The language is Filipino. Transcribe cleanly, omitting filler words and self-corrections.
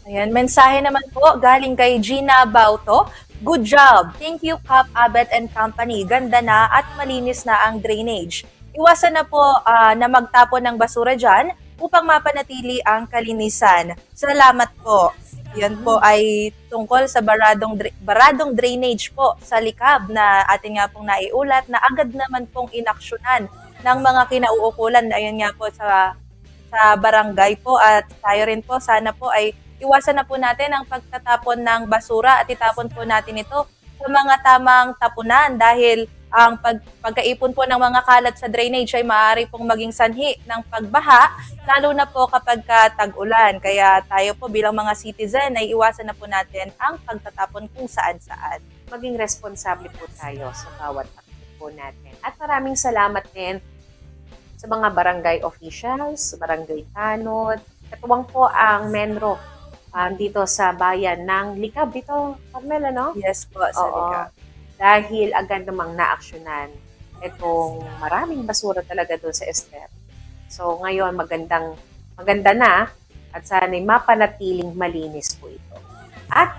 Ayan, mensahe naman po galing kay Gina Bauto. Good job! Thank you, Cap Abbott and Company. Ganda na at malinis na ang drainage. Iwasan na po na magtapon ng basura dyan upang mapanatili ang kalinisan. Salamat po. Yan po ay tungkol sa baradong drainage po sa likab na atin nga pong naiulat na agad naman pong inaksyonan ng mga kinauukulan. Ayan nga po sa barangay po at tayo rin po sana po ay iwasan na po natin ang pagtatapon ng basura at itapon po natin ito sa mga tamang tapunan dahil ang pagkaipon po ng mga kalat sa drainage ay maaari pong maging sanhi ng pagbaha, lalo na po kapag tag-ulan. Kaya tayo po bilang mga citizen ay iwasan na po natin ang pagtatapon kung saan-saan. Maging responsable po tayo sa bawat akit po natin. At maraming salamat din sa mga barangay officials, barangay tanod. Katuwang po ang Menro dito sa bayan ng Likab. Dito, Carmela, no? Yes po, Salika. Dahil agad namang naaksyonan itong maraming basura talaga doon sa Ester. So ngayon maganda na at sana'y mapanatiling malinis po ito. At